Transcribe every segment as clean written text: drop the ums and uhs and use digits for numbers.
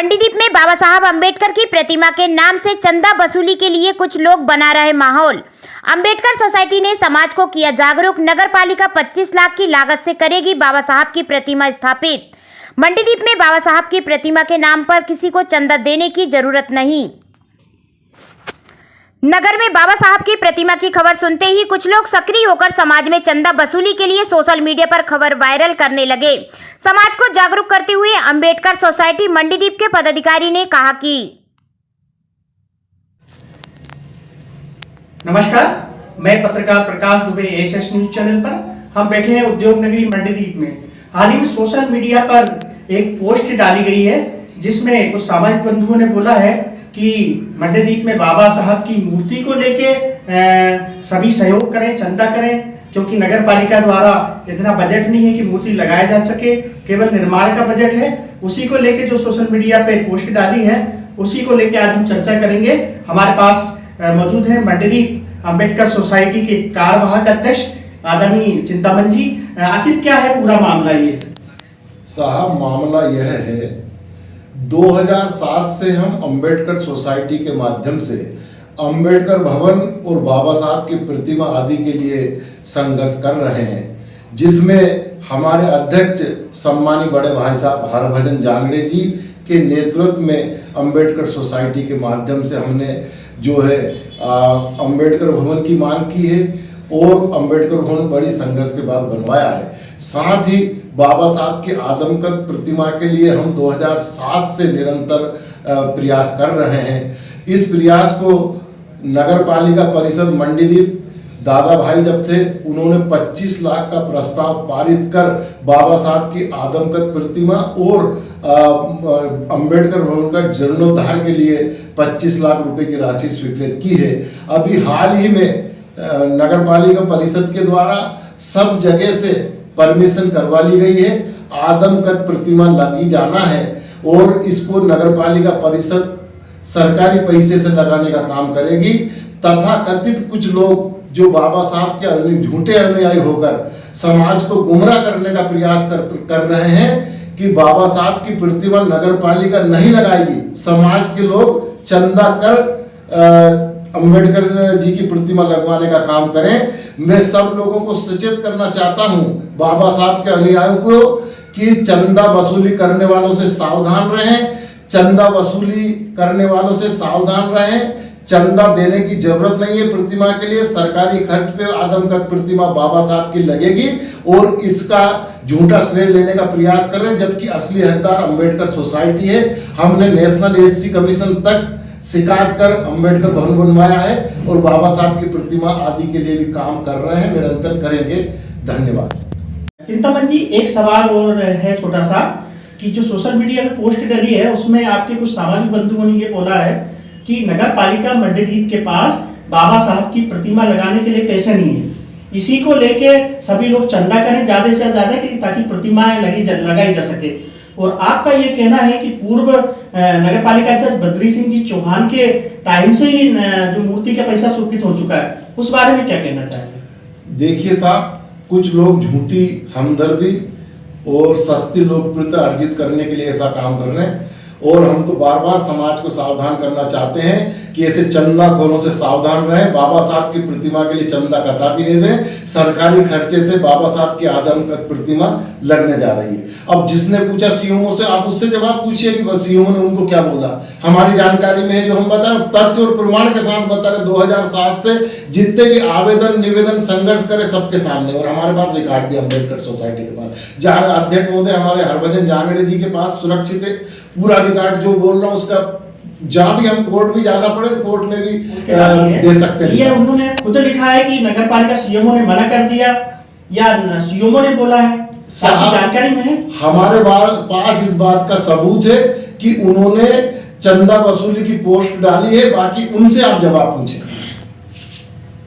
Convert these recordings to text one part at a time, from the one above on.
मंडीदीप में बाबा साहब अंबेडकर की प्रतिमा के नाम से चंदा वसूली के लिए कुछ लोग बना रहे माहौल। अंबेडकर सोसाइटी ने समाज को किया जागरूक। नगर पालिका 25 लाख की लागत से करेगी बाबा साहब की प्रतिमा स्थापित। मंडीदीप में बाबा साहब की प्रतिमा के नाम पर किसी को चंदा देने की जरूरत नहीं। नगर में बाबा साहब की प्रतिमा की खबर सुनते ही कुछ लोग सक्रिय होकर समाज में चंदा वसूली के लिए सोशल मीडिया पर खबर वायरल करने लगे। समाज को जागरूक करते हुए अंबेडकर सोसाइटी मंडीदीप के पदाधिकारी ने कहा कि नमस्कार, मैं पत्रकार प्रकाश दुबे एसएस न्यूज चैनल पर। हम बैठे हैं उद्योग नगरी मंडीदीप में। हाल ही में सोशल मीडिया पर एक पोस्ट डाली गई है जिसमें कुछ सामाजिक बंधुओं ने बोला है कि मंडीदीप में बाबा साहब की मूर्ति को लेके सभी सहयोग करें, चंदा करें, क्योंकि नगर पालिका द्वारा इतना बजट नहीं है कि मूर्ति लगाया जा सके, केवल निर्माण का बजट है। उसी को लेके जो सोशल मीडिया पे पोस्ट डाली है उसी को लेके आज हम चर्चा करेंगे। हमारे पास मौजूद है मंडीदीप अंबेडकर सोसाइटी के कार्यवाहक अध्यक्ष आदरणीय चिंतामन जी। आखिर क्या है पूरा मामला? ये साहब, मामला यह है 2007 से हम अंबेडकर सोसाइटी के माध्यम से अंबेडकर भवन और बाबा साहब की प्रतिमा आदि के लिए संघर्ष कर रहे हैं, जिसमें हमारे अध्यक्ष सम्मानी बड़े भाई साहब हरभजन जांगड़े जी के नेतृत्व में अंबेडकर सोसाइटी के माध्यम से हमने जो है अंबेडकर भवन की मांग की है और अंबेडकर भवन बड़ी संघर्ष के बाद बनवाया है। साथ ही बाबा साहब की आदमकद प्रतिमा के लिए हम 2007 से निरंतर प्रयास कर रहे हैं। इस प्रयास को नगर पालिका परिषद मंडीदीप दादा भाई जब थे उन्होंने 25 लाख का प्रस्ताव पारित कर बाबा साहब की आदमकद प्रतिमा और अंबेडकर भवन का जीर्णोद्धार के लिए 25 लाख रुपए की राशि स्वीकृत की है। अभी हाल ही में नगर पालिका परिषद के द्वारा सब जगह से परमिशन करवा ली गई है। आदमकद प्रतिमा लगी जाना है और इसको नगर पालिका परिषद सरकारी पैसे से लगाने का काम करेगी। तथा कथित कुछ लोग जो बाबा साहब के झूठे अनुयायी होकर समाज को गुमराह करने का प्रयास कर रहे हैं कि बाबा साहब की प्रतिमा नगर पालिका नहीं लगाएगी, समाज के लोग चंदा कर अंबेडकर जी की प्रतिमा लगवाने का काम करें। मैं सब लोगों को सचेत करना चाहता हूं, बाबा साहब के अनुयायियों को, कि चंदा वसूली करने वालों से सावधान रहें। चंदा वसूली करने वालों से सावधान रहें। चंदा देने की जरूरत नहीं है। प्रतिमा के लिए सरकारी खर्च पे आदमकद प्रतिमा बाबा साहब की लगेगी और इसका झूठा श्रेय लेने का प्रयास कर रहे हैं, जबकि असली हकदार अंबेडकर सोसाइटी है। हमने नेशनल एससी कमीशन तक शिकायत कर अंबेडकर भवन बनवाया है और बाबा साहब की प्रतिमा आदि के लिए भी काम कर रहे हैं, निरंतर करेंगे। धन्यवाद। चिंतामन जी, एक सवाल और है छोटा सा, कि जो सोशल मीडिया पे पोस्ट डली है उसमें आपके कुछ सामाजिक बंधुओं ने ये बोला है कि नगर पालिका मंडीदीप के पास बाबा साहब की प्रतिमा लगाने के लिए पैसे नहीं है। इसी को लेके सभी लोग चंदा करें ज़्यादा से ज़्यादा ताकि प्रतिमाएं लगाई जा सके। और आपका ये कहना है कि पूर्व नगर पालिका अध्यक्ष बद्री सिंह जी चौहान के टाइम से ही जो मूर्ति का पैसा स्वीकृत हो चुका है, उस बारे में क्या कहना चाहेंगे? देखिए साहब, कुछ लोग झूठी हमदर्दी और सस्ती लोकप्रियता अर्जित करने के लिए ऐसा काम कर रहे हैं और हम तो बार बार समाज को सावधान करना चाहते हैं कि ऐसे चंदाखोरों से सावधान रहें। बाबा साहब की प्रतिमा के लिए चंदा कदापि नहीं दें। सरकारी खर्चे से बाबा साहब की आदमकद प्रतिमा लगने जा रही है। अब जिसने पूछा सीएमओ से, आप उससे जवाब पूछिए कि सीएमओ ने उनको क्या बोला। हमारी जानकारी में है, जो हम बताएं तथ्य और प्रमाण के साथ बता रहे। 2007 से जितने भी आवेदन निवेदन संघर्ष करे सबके सामने, और हमारे पास रिकॉर्ड भी अंबेडकर सोसाइटी के पास, जहाँ अध्यक्ष महोदय हमारे हरभजन जांगड़े जी के पास सुरक्षित है पूरा रिकॉर्ड। जो बोल रहा हूँ उसका जहाँ भी हम कोर्ट भी जाना पड़े तो कोर्ट में भी दे सकते हैं। ये उन्होंने खुद लिखा है कि नगर पालिका सीएमओ ने मना कर दिया या सीएमओ ने बोला है? आपकी जानकारी में है? हमारे पास इस बात का सबूत है कि उन्होंने चंदा वसूली की पोस्ट डाली है। बाकी उनसे आप जवाब पूछे।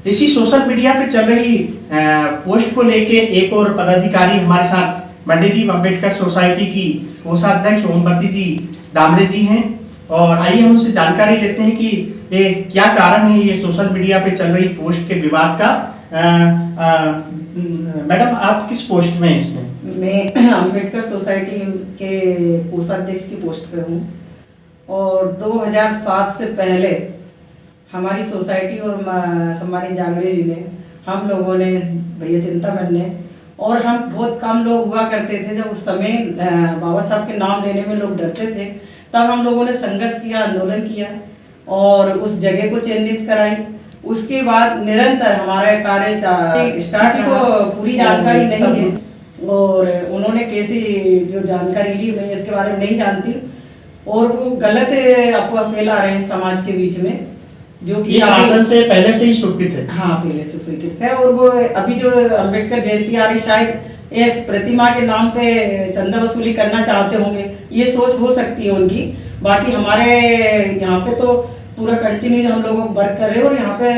इसी सोशल मीडिया पे चल रही पोस्ट को लेके एक और पदाधिकारी हमारे साथ मंडीदीप अंबेडकर सोसाइटी की कोषाध्यक्ष ओमवती जी दामड़े जी हैं, और आइए हम उनसे जानकारी लेते हैं कि ये क्या कारण है ये सोशल मीडिया पे चल रही पोस्ट के विवाद का। मैडम, आप किस पोस्ट में हैं इसमें? मैं अंबेडकर सोसाइटी के कोषाध्यक्ष की पोस्ट पे हूँ। और 2007 से पहले हमारी सोसाइटी और सम्मानित जांगड़े जी ने, हम लोगों ने, भैया चिंतामन ने, और हम बहुत कम लोग हुआ करते थे जब उस समय बाबा साहब के नाम लेने में लोग डरते थे, तब हम लोगों ने संघर्ष किया, आंदोलन किया और उस जगह को चिन्हित कराई। उसके बाद निरंतर हमारा कार्य स्टार्ट को पूरी जानकारी नहीं है और उन्होंने कैसी जो जानकारी ली मैं इसके बारे में नहीं जानती और वो गलत अपील आ रहे हैं समाज के बीच में, जो कि ये शासन से पहले से ही स्वीकृत है। हाँ, पहले से स्वीकृत है। और वो अभी जो अम्बेडकर जयंती आ रही, शायद इस प्रतिमा के नाम पे चंदा वसूली करना चाहते होंगे, ये सोच हो सकती है उनकी। बाकी हमारे यहाँ पे तो पूरा कंटिन्यू हम लोग वर्क कर रहे हैं और यहाँ पे